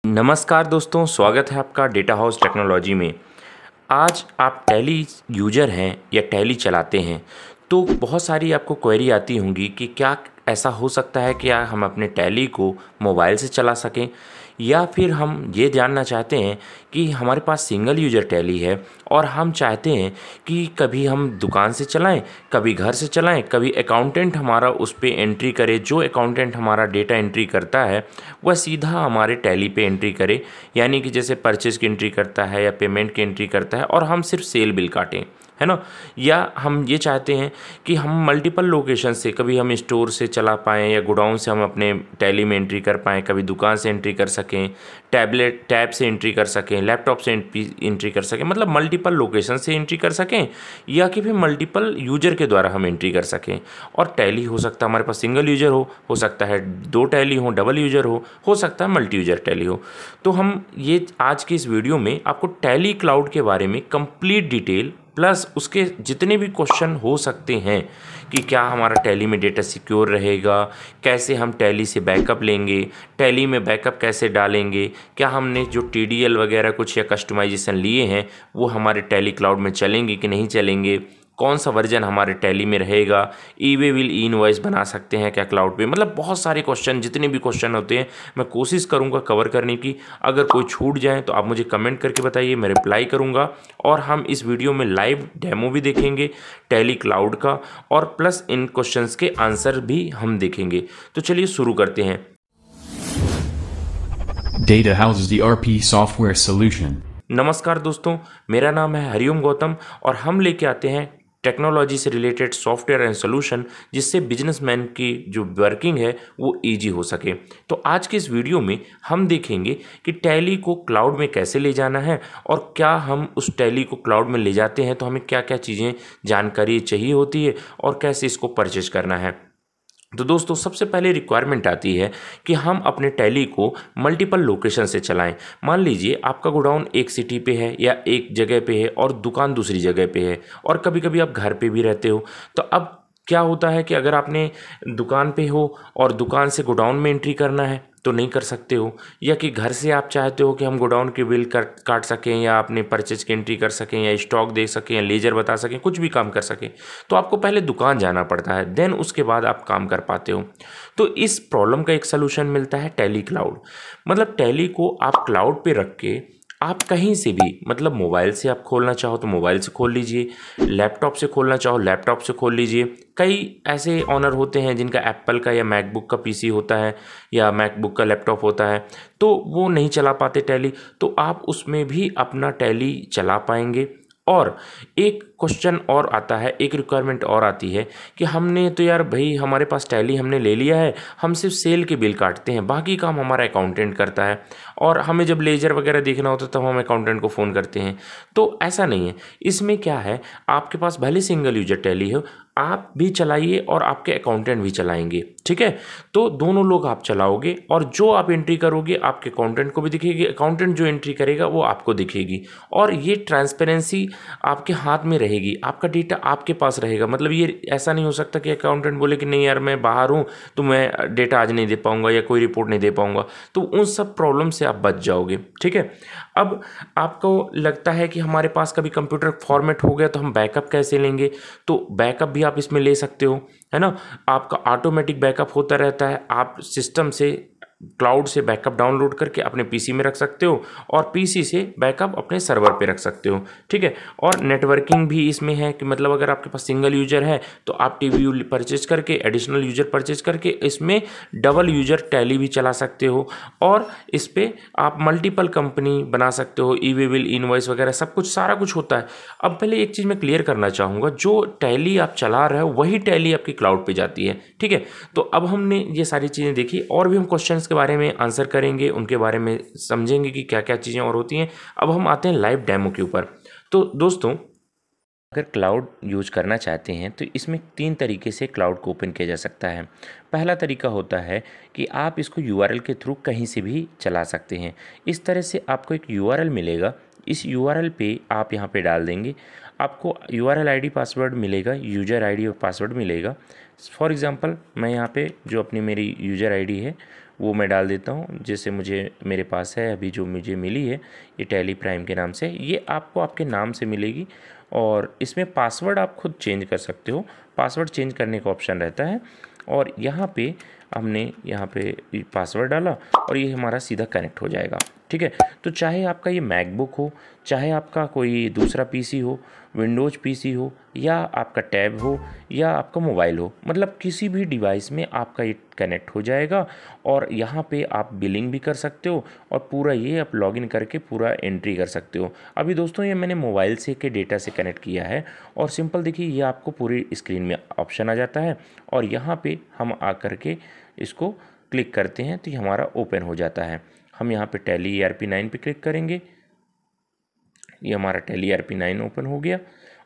नमस्कार दोस्तों, स्वागत है आपका डेटा हाउस टेक्नोलॉजी में। आज आप टैली यूज़र हैं या टैली चलाते हैं तो बहुत सारी आपको क्वेरी आती होंगी कि क्या ऐसा हो सकता है कि हम अपने टैली को मोबाइल से चला सकें, या फिर हम ये जानना चाहते हैं कि हमारे पास सिंगल यूज़र टैली है और हम चाहते हैं कि कभी हम दुकान से चलाएं, कभी घर से चलाएं, कभी अकाउंटेंट हमारा उस पर एंट्री करे। जो अकाउंटेंट हमारा डेटा एंट्री करता है वह सीधा हमारे टैली पे एंट्री करे, यानी कि जैसे परचेज की एंट्री करता है या पेमेंट की एंट्री करता है और हम सिर्फ सेल बिल काटें, है ना। या हम ये चाहते हैं कि हम मल्टीपल लोकेशन से, कभी हम स्टोर से चला पाएँ या गोडाउन से हम अपने टैली में एंट्री कर पाएँ, कभी दुकान से एंट्री कर सकें, टैब से एंट्री कर सकें, लैपटॉप से एंट्री कर सकें, मतलब मल्टीपल लोकेशन से एंट्री कर सकें, या कि फिर मल्टीपल यूजर के द्वारा हम एंट्री कर सकें। और टैली हो सकता है हमारे पास सिंगल यूजर हो सकता है 2 टैली हो, डबल यूजर हो सकता है मल्टी यूजर टैली हो। तो हम ये आज की इस वीडियो में आपको टैली क्लाउड के बारे में कंप्लीट डिटेल प्लस उसके जितने भी क्वेश्चन हो सकते हैं कि क्या हमारा टैली में डेटा सिक्योर रहेगा, कैसे हम टैली से बैकअप लेंगे, टैली में बैकअप कैसे डालेंगे, क्या हमने जो TDL वगैरह कुछ या कस्टमाइजेशन लिए हैं वो हमारे टैली क्लाउड में चलेंगे कि नहीं चलेंगे, कौन सा वर्जन हमारे टैली में रहेगा, ई-वे बिल इनवॉइस बना सकते हैं क्या क्लाउड पे। मतलब बहुत सारे क्वेश्चन, जितने भी क्वेश्चन होते हैं मैं कोशिश करूंगा कवर करने की। अगर कोई छूट जाए तो आप मुझे कमेंट करके बताइए, मैं रिप्लाई करूंगा। और हम इस वीडियो में लाइव डेमो भी देखेंगे टैली क्लाउड का, और प्लस इन क्वेश्चंस के आंसर भी हम देखेंगे। तो चलिए शुरू करते हैं। Data House is the ERP software solution. नमस्कार दोस्तों, मेरा नाम है हरिओम गौतम और हम लेके आते हैं टेक्नोलॉजी से रिलेटेड सॉफ्टवेयर एंड सोल्यूशन, जिससे बिजनेसमैन की जो वर्किंग है वो इजी हो सके। तो आज के इस वीडियो में हम देखेंगे कि टैली को क्लाउड में कैसे ले जाना है, और क्या हम उस टैली को क्लाउड में ले जाते हैं तो हमें क्या क्या चीज़ें जानकारी चाहिए होती है और कैसे इसको परचेज करना है। तो दोस्तों, सबसे पहले रिक्वायरमेंट आती है कि हम अपने टैली को मल्टीपल लोकेशन से चलाएं। मान लीजिए आपका गोडाउन एक सिटी पे है या एक जगह पे है और दुकान दूसरी जगह पे है, और कभी कभी आप घर पे भी रहते हो। तो अब क्या होता है कि अगर आपने दुकान पे हो और दुकान से गोडाउन में एंट्री करना है तो नहीं कर सकते हो, या कि घर से आप चाहते हो कि हम गोडाउन के बिल काट सकें, या अपने परचेज की एंट्री कर सकें, या स्टॉक देख सकें, या लेजर बता सकें, कुछ भी काम कर सकें, तो आपको पहले दुकान जाना पड़ता है, देन उसके बाद आप काम कर पाते हो। तो इस प्रॉब्लम का एक सलूशन मिलता है टैली क्लाउड। मतलब टैली को आप क्लाउड पे रख के आप कहीं से भी, मतलब मोबाइल से आप खोलना चाहो तो मोबाइल से खोल लीजिए, लैपटॉप से खोलना चाहो लैपटॉप से खोल लीजिए। कई ऐसे ऑनर होते हैं जिनका एप्पल का या मैकबुक का पीसी होता है या मैकबुक का लैपटॉप होता है, तो वो नहीं चला पाते टैली, तो आप उसमें भी अपना टैली चला पाएंगे। और एक क्वेश्चन और आता है, एक रिक्वायरमेंट और आती है कि हमने तो यार भाई हमारे पास टैली हमने ले लिया है, हम सिर्फ सेल के बिल काटते हैं, बाकी काम हमारा अकाउंटेंट करता है, और हमें जब लेजर वगैरह देखना होता है तब हम अकाउंटेंट को फ़ोन करते हैं। तो ऐसा नहीं है। इसमें क्या है, आपके पास भले सिंगल यूजर टैली हो, आप भी चलाइए और आपके अकाउंटेंट भी चलाएंगे, ठीक है। तो दोनों लोग आप चलाओगे, और जो आप एंट्री करोगे आपके अकाउंटेंट को भी दिखेगी, अकाउंटेंट जो एंट्री करेगा वो आपको दिखेगी, और ये ट्रांसपेरेंसी आपके हाथ में रहेगी, आपका डेटा आपके पास रहेगा। मतलब ये ऐसा नहीं हो सकता कि अकाउंटेंट बोले कि नहीं यार मैं बाहर हूँ तो मैं डेटा आज नहीं दे पाऊंगा या कोई रिपोर्ट नहीं दे पाऊंगा, तो उन सब प्रॉब्लम से आप बच जाओगे, ठीक है। अब आपको लगता है कि हमारे पास कभी कंप्यूटर फॉर्मेट हो गया तो हम बैकअप कैसे लेंगे, तो बैकअप भी आप इसमें ले सकते हो, है ना। आपका ऑटोमेटिक बैकअप होता रहता है, आप सिस्टम से क्लाउड से बैकअप डाउनलोड करके अपने पीसी में रख सकते हो, और पीसी से बैकअप अपने सर्वर पे रख सकते हो, ठीक है। और नेटवर्किंग भी इसमें है कि मतलब अगर आपके पास सिंगल यूजर है तो आप टीवी परचेज करके, एडिशनल यूजर परचेज करके इसमें डबल यूजर टैली भी चला सकते हो, और इस पर आप मल्टीपल कंपनी बना सकते हो, ई-वे बिल इनवॉइस वगैरह सब कुछ, सारा कुछ होता है। अब पहले एक चीज़ मैं क्लियर करना चाहूँगा, जो टैली आप चला रहे हो वही टैली आपकी क्लाउड पे जाती है, ठीक है। तो अब हमने ये सारी चीज़ें देखी, और भी हम क्वेश्चंस के बारे में आंसर करेंगे, उनके बारे में समझेंगे कि क्या क्या चीज़ें और होती हैं। अब हम आते हैं लाइव डेमो के ऊपर। तो दोस्तों, अगर क्लाउड यूज करना चाहते हैं तो इसमें 3 तरीके से क्लाउड को ओपन किया जा सकता है। पहला तरीका होता है कि आप इसको URL के थ्रू कहीं से भी चला सकते हैं। इस तरह से आपको एक URL मिलेगा, इस URL पे आप यहाँ पे डाल देंगे, आपको URL ID पासवर्ड मिलेगा, यूजर ID और पासवर्ड मिलेगा। फॉर एग्ज़ाम्पल मैं यहाँ पे जो अपनी मेरी यूजर ID है वो मैं डाल देता हूँ, जैसे मुझे मेरे पास है अभी जो मुझे मिली है ये टैली प्राइम के नाम से। ये आपको आपके नाम से मिलेगी और इसमें पासवर्ड आप खुद चेंज कर सकते हो, पासवर्ड चेंज करने का ऑप्शन रहता है। और यहाँ पे हमने यहाँ पे पासवर्ड डाला और ये हमारा सीधा कनेक्ट हो जाएगा। ठीक है, तो चाहे आपका ये मैकबुक हो, चाहे आपका कोई दूसरा पीसी हो, विंडोज़ पीसी हो, या आपका टैब हो, या आपका मोबाइल हो, मतलब किसी भी डिवाइस में आपका ये कनेक्ट हो जाएगा। और यहाँ पे आप बिलिंग भी कर सकते हो और पूरा ये आप लॉगिन करके पूरा एंट्री कर सकते हो। अभी दोस्तों ये मैंने मोबाइल से के डेटा से कनेक्ट किया है और सिंपल देखिए ये आपको पूरी स्क्रीन में ऑप्शन आ जाता है और यहाँ पे हम आ करके इसको क्लिक करते हैं तो ये हमारा ओपन हो जाता है। हम यहाँ पे टैली ERP9 पे क्लिक करेंगे, ये हमारा टैली ERP9 ओपन हो गया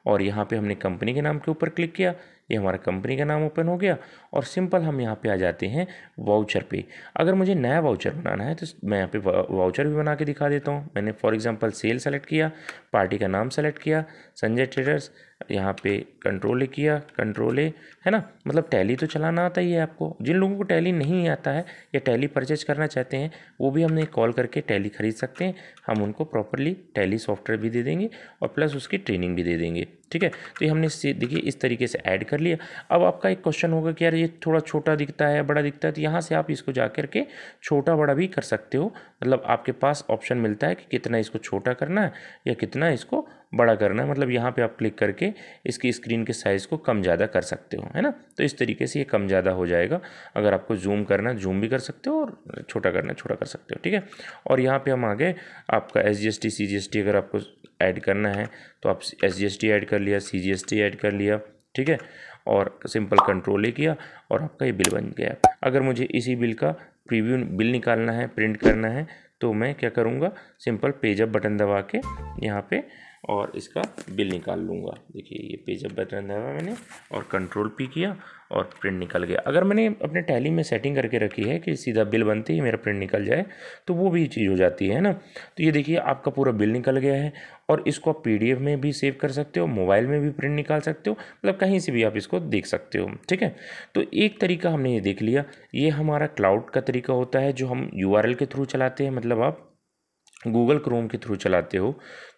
और यहाँ पे हमने कंपनी के नाम के ऊपर क्लिक किया, ये हमारा कंपनी का नाम ओपन हो गया। और सिंपल हम यहाँ पे आ जाते हैं वाउचर पे। अगर मुझे नया वाउचर बनाना है तो मैं यहाँ पे वाउचर भी बना के दिखा देता हूँ। मैंने फॉर एग्जांपल सेल सेलेक्ट किया, पार्टी का नाम सेलेक्ट किया, संजय ट्रेडर्स, यहाँ पे कंट्रोल किया, कंट्रोल है ना, मतलब टैली तो चलाना आता ही है आपको। जिन लोगों को टैली नहीं आता है या टैली परचेज करना चाहते हैं वो भी हमने कॉल करके टैली खरीद सकते हैं। हम उनको प्रॉपरली टैली सॉफ्टवेयर भी दे देंगे और प्लस उसकी ट्रेनिंग भी दे देंगे। ठीक है, तो ये हमने देखिए इस तरीके से ऐड कर लिया। अब आपका एक क्वेश्चन होगा कि यार ये थोड़ा छोटा दिखता है, बड़ा दिखता है, तो यहाँ से आप इसको जा कर के छोटा बड़ा भी कर सकते हो। मतलब आपके पास ऑप्शन मिलता है कि कितना इसको छोटा करना है या कितना इसको बड़ा करना है। मतलब यहाँ पे आप क्लिक करके इसकी स्क्रीन के साइज़ को कम ज़्यादा कर सकते हो, है ना। तो इस तरीके से ये कम ज़्यादा हो जाएगा। अगर आपको जूम करना है जूम भी कर सकते हो और छोटा करना है छोटा कर सकते हो। ठीक है, और यहाँ पे हम आ गए, आपका SGST CGST अगर आपको ऐड करना है तो आप SGST ऐड कर लिया, CGST ऐड कर लिया। ठीक है, और सिंपल कंट्रोल ही किया और आपका ये बिल बन गया। अगर मुझे इसी बिल का प्रीव्यू बिल निकालना है, प्रिंट करना है, तो मैं क्या करूँगा, सिंपल पेज अप बटन दबा के यहाँ पे और इसका बिल निकाल लूँगा। देखिए ये पेज अप बटन दबा मैंने और कंट्रोल P किया और प्रिंट निकल गया। अगर मैंने अपने टैली में सेटिंग करके रखी है कि सीधा बिल बनते ही मेरा प्रिंट निकल जाए तो वो भी चीज़ हो जाती है ना। तो ये देखिए आपका पूरा बिल निकल गया है और इसको आप PDF में भी सेव कर सकते हो, मोबाइल में भी प्रिंट निकाल सकते हो, मतलब कहीं से भी आप इसको देख सकते हो। ठीक है, तो एक तरीका हमने ये देख लिया। ये हमारा क्लाउड का तरीका होता है जो हम URL के थ्रू चलाते हैं, मतलब आप गूगल क्रोम के थ्रू चलाते हो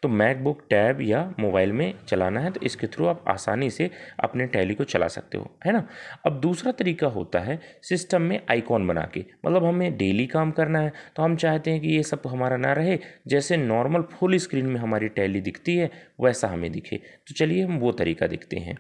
तो मैकबुक, टैब या मोबाइल में चलाना है तो इसके थ्रू आप आसानी से अपने टैली को चला सकते हो, है ना। अब दूसरा तरीका होता है सिस्टम में आइकॉन बना के, मतलब हमें डेली काम करना है तो हम चाहते हैं कि ये सब हमारा ना रहे, जैसे नॉर्मल फुल स्क्रीन में हमारी टैली दिखती है वैसा हमें दिखे। तो चलिए हम वो तरीका देखते हैं।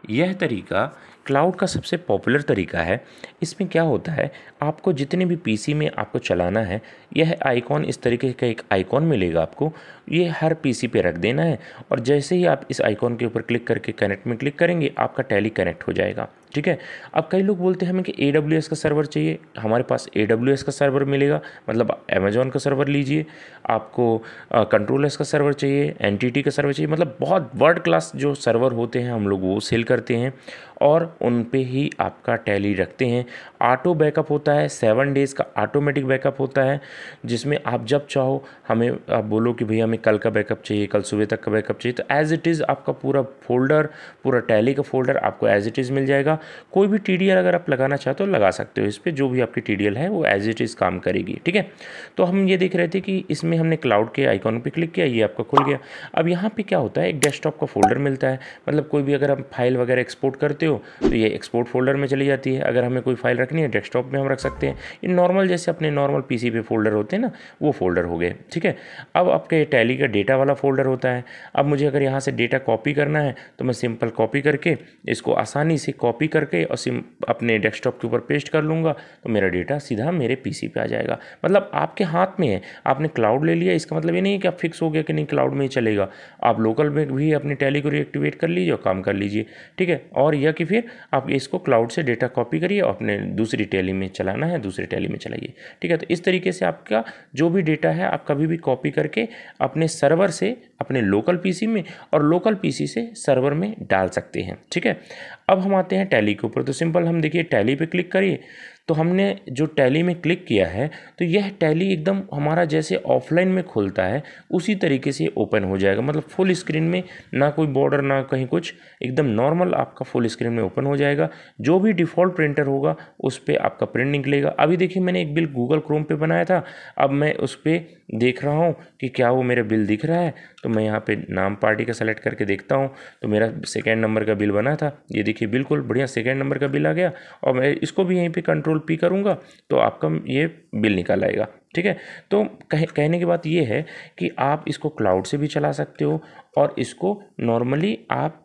यह तरीका क्लाउड का सबसे पॉपुलर तरीका है। इसमें क्या होता है, आपको जितने भी पीसी में आपको चलाना है, यह आइकॉन इस तरीके का एक आइकॉन मिलेगा आपको, ये हर पीसी पे रख देना है और जैसे ही आप इस आइकॉन के ऊपर क्लिक करके कनेक्ट में क्लिक करेंगे आपका टैली कनेक्ट हो जाएगा। ठीक है, अब कई लोग बोलते हैं हमें कि AWS का सर्वर चाहिए, हमारे पास AWS का सर्वर मिलेगा, मतलब अमेजॉन का सर्वर लीजिए। आपको कंट्रोल एस का सर्वर चाहिए, NTT का सर्वर चाहिए, मतलब बहुत वर्ल्ड क्लास जो सर्वर होते हैं हम लोग वो सेल करते हैं और उन पे ही आपका टैली रखते हैं। ऑटो बैकअप होता है, 7 डेज़ का ऑटोमेटिक बैकअप होता है, जिसमें आप जब चाहो हमें आप बोलो कि भैया हमें कल का बैकअप चाहिए, कल सुबह तक का बैकअप चाहिए, तो एज़ इट इज़ आपका पूरा फोल्डर, पूरा टैली का फोल्डर आपको एज़ इट इज़ मिल जाएगा। कोई भी TDL अगर आप लगाना चाहते हो लगा सकते हो, इस पर जो भी आपकी TDL है वो एज़ इट इज़ काम करेगी। ठीक है, तो हम ये देख रहे थे कि इसमें हमने क्लाउड के आइकॉन पे क्लिक किया, ये आपका खुल गया। अब यहाँ पे क्या होता है, एक डेस्कटॉप का फोल्डर मिलता है, मतलब कोई भी अगर आप फाइल वगैरह एक्सपोर्ट करते हो तो ये एक्सपोर्ट फोल्डर में चली जाती है। अगर हमें कोई फाइल रखनी है डेस्कटॉप में हम रख सकते हैं। ये नॉर्मल जैसे अपने नॉर्मल पीसी पे फोल्डर होते हैं ना, वो फोल्डर हो गए। ठीक है, अब आपके टैली का डेटा वाला फोल्डर होता है। अब मुझे अगर यहाँ से डेटा कॉपी करना है तो मैं सिंपल कॉपी करके इसको आसानी से कॉपी करके और अपने डेस्कटॉप के ऊपर पेस्ट कर लूँगा तो मेरा डेटा सीधा मेरे पीसी पे आ जाएगा। मतलब आपके हाथ में है, आपने क्लाउड ले लिया, इसका मतलब ये नहीं है कि आप फिक्स हो गया कि नहीं क्लाउड में ही चलेगा। आप लोकल में भी अपनी टैली को रीएक्टिवेट कर लीजिए और काम कर लीजिए। ठीक है, और या कि फिर आप इसको क्लाउड से डेटा कॉपी करिए और अपने दूसरी टैली में चलाना है दूसरी टैली में चलाइए। ठीक है, तो इस तरीके से आपका जो भी डेटा है आप कभी भी कॉपी करके अपने सर्वर से अपने लोकल पीसी में और लोकल पीसी से सर्वर में डाल सकते हैं। ठीक है, अब हम आते हैं टैली के ऊपर। तो सिंपल हम देखिए टैली पे क्लिक करिए तो हमने जो टैली में क्लिक किया है तो यह टैली एकदम हमारा जैसे ऑफलाइन में खुलता है उसी तरीके से ओपन हो जाएगा, मतलब फुल स्क्रीन में, ना कोई बॉर्डर ना कहीं कुछ, एकदम नॉर्मल आपका फुल स्क्रीन में ओपन हो जाएगा। जो भी डिफ़ॉल्ट प्रिंटर होगा उस पर आपका प्रिंट निकलेगा। अभी देखिए मैंने एक बिल गूगल क्रोम पे बनाया था, अब मैं उस पर देख रहा हूँ कि क्या वो मेरा बिल दिख रहा है। तो मैं यहाँ पे नाम पार्टी का सेलेक्ट करके देखता हूँ तो मेरा सेकेंड नंबर का बिल बना था, ये देखिए बिल्कुल बढ़िया सेकेंड नंबर का बिल आ गया। और मैं इसको भी यहीं पे कंट्रोल पी करूँगा तो आपका ये बिल निकल आएगा, ठीक है। तो कहने की बात ये है कि आप इसको क्लाउड से भी चला सकते हो और इसको नॉर्मली आप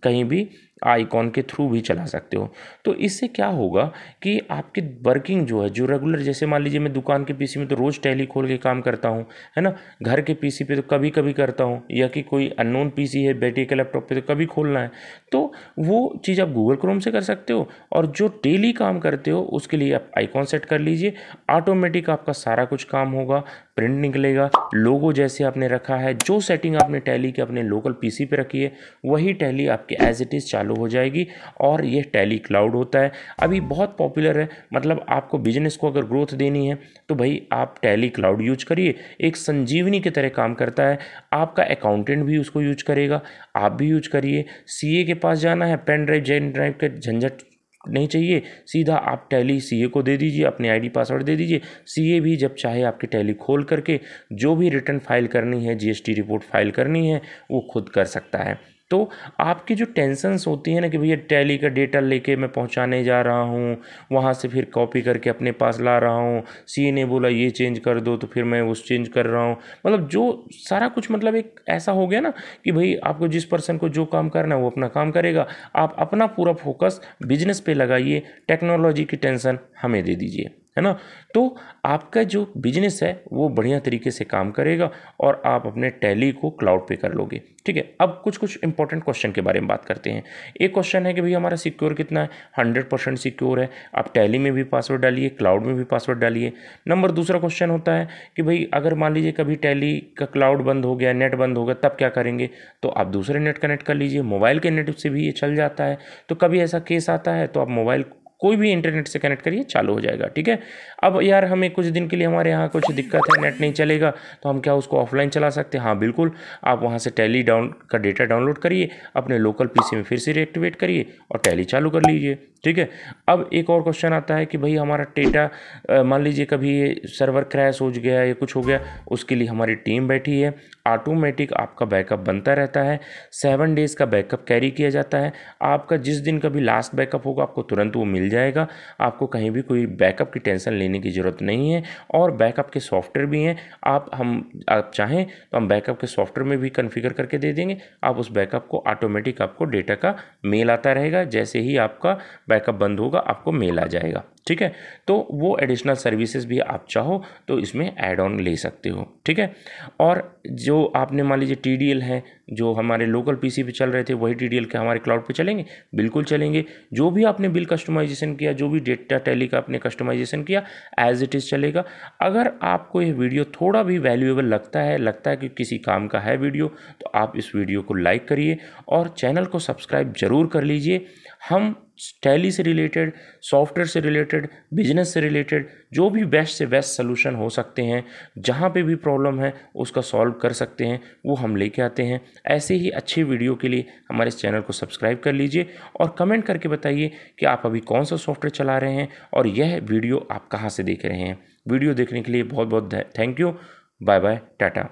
कहीं भी आइकॉन के थ्रू भी चला सकते हो। तो इससे क्या होगा कि आपकी वर्किंग जो है, जो रेगुलर, जैसे मान लीजिए मैं दुकान के पीसी में तो रोज़ टैली खोल के काम करता हूँ, है ना, घर के पीसी पे तो कभी कभी करता हूँ, या कि कोई अननोन पीसी है बेटे के लैपटॉप पे तो कभी खोलना है, तो वो चीज़ आप गूगल क्रोम से कर सकते हो। और जो डेली काम करते हो उसके लिए आप आइकॉन सेट कर लीजिए, ऑटोमेटिक आपका सारा कुछ काम होगा, प्रिंट निकलेगा, लोगो जैसे आपने रखा है, जो सेटिंग आपने टैली के अपने लोकल पीसी पे रखी है वही टैली आपके एज इट इज़ चालू हो जाएगी। और ये टैली क्लाउड होता है, अभी बहुत पॉपुलर है। मतलब आपको बिजनेस को अगर ग्रोथ देनी है तो भाई आप टैली क्लाउड यूज करिए, एक संजीवनी की तरह काम करता है। आपका अकाउंटेंट भी उसको यूज करेगा, आप भी यूज करिए। सीए के पास जाना है, पेन ड्राइव जेन ड्राइव के झंझट नहीं चाहिए, सीधा आप टैली सीए को दे दीजिए, अपने आईडी पासवर्ड दे दीजिए। सीए भी जब चाहे आपकी टैली खोल करके जो भी रिटर्न फाइल करनी है, जीएसटी रिपोर्ट फाइल करनी है, वो खुद कर सकता है। तो आपकी जो टेंशन्स होती है ना कि भैया टैली का डेटा लेके मैं पहुंचाने जा रहा हूं, वहां से फिर कॉपी करके अपने पास ला रहा हूं, सीए ने बोला ये चेंज कर दो तो फिर मैं उस चेंज कर रहा हूं, मतलब जो सारा कुछ मतलब एक ऐसा हो गया ना कि भाई आपको जिस पर्सन को जो काम करना है वो अपना काम करेगा, आप अपना पूरा फोकस बिजनेस पे लगाइए, टेक्नोलॉजी की टेंशन हमें दे दीजिए, है ना। तो आपका जो बिजनेस है वो बढ़िया तरीके से काम करेगा और आप अपने टैली को क्लाउड पे कर लोगे, ठीक है। अब कुछ इंपॉर्टेंट क्वेश्चन के बारे में बात करते हैं। एक क्वेश्चन है कि भाई हमारा सिक्योर कितना है, 100% सिक्योर है। आप टैली में भी पासवर्ड डालिए, क्लाउड में भी पासवर्ड डालिए। दूसरा क्वेश्चन होता है कि भाई अगर मान लीजिए कभी टैली का क्लाउड बंद हो गया, नेट बंद हो गया, तब क्या करेंगे, तो आप दूसरे नेट कनेक्ट कर लीजिए, मोबाइल के नेट से भी ये चल जाता है। तो कभी ऐसा केस आता है तो आप मोबाइल कोई भी इंटरनेट से कनेक्ट करिए, चालू हो जाएगा, ठीक है। अब यार हमें कुछ दिन के लिए हमारे यहाँ कुछ दिक्कत है, नेट नहीं चलेगा, तो हम क्या उसको ऑफलाइन चला सकते हैं? हाँ बिल्कुल, आप वहाँ से टैली का डेटा डाउनलोड करिए, अपने लोकल पीसी में फिर से रिएक्टिवेट करिए और टैली चालू कर लीजिए, ठीक है। अब एक और क्वेश्चन आता है कि भाई हमारा डेटा मान लीजिए कभी सर्वर क्रैश हो गया या कुछ हो गया, उसके लिए हमारी टीम बैठी है, ऑटोमेटिक आपका बैकअप बनता रहता है, 7 डेज़ का बैकअप कैरी किया जाता है। आपका जिस दिन का भी लास्ट बैकअप होगा आपको तुरंत वो मिल जाएगा, आपको कहीं भी कोई बैकअप की टेंशन लेने की ज़रूरत नहीं है। और बैकअप के सॉफ्टवेयर भी हैं, आप चाहें तो हम बैकअप के सॉफ्टवेयर में भी कॉन्फ़िगर करके दे देंगे। आप उस बैकअप को ऑटोमेटिक आपको डेटा का मेल आता रहेगा, जैसे ही आपका बैकअप बंद होगा आपको मेल आ जाएगा, ठीक है। तो वो एडिशनल सर्विसेज भी आप चाहो तो इसमें ऐड ऑन ले सकते हो, ठीक है। और जो आपने मान लीजिए TDL है, जो हमारे लोकल पीसी पे चल रहे थे, वही TDL के हमारे क्लाउड पे चलेंगे, बिल्कुल चलेंगे। जो भी आपने बिल कस्टमाइजेशन किया, जो भी डेटा टैली का आपने कस्टमाइजेशन किया, एज इट इज़ चलेगा। अगर आपको ये वीडियो थोड़ा भी वैल्यूएबल लगता है कि किसी काम का है वीडियो, तो आप इस वीडियो को लाइक करिए और चैनल को सब्सक्राइब जरूर कर लीजिए। हम टैली से रिलेटेड, सॉफ्टवेयर से रिलेटेड, बिजनेस से रिलेटेड जो भी बेस्ट से बेस्ट सोल्यूशन हो सकते हैं, जहाँ पे भी प्रॉब्लम है उसका सॉल्व कर सकते हैं, वो हम लेके आते हैं। ऐसे ही अच्छी वीडियो के लिए हमारे इस चैनल को सब्सक्राइब कर लीजिए और कमेंट करके बताइए कि आप अभी कौन सा सॉफ्टवेयर चला रहे हैं और यह वीडियो आप कहाँ से देख रहे हैं। वीडियो देखने के लिए बहुत बहुत thank you. Bye bye, Tata.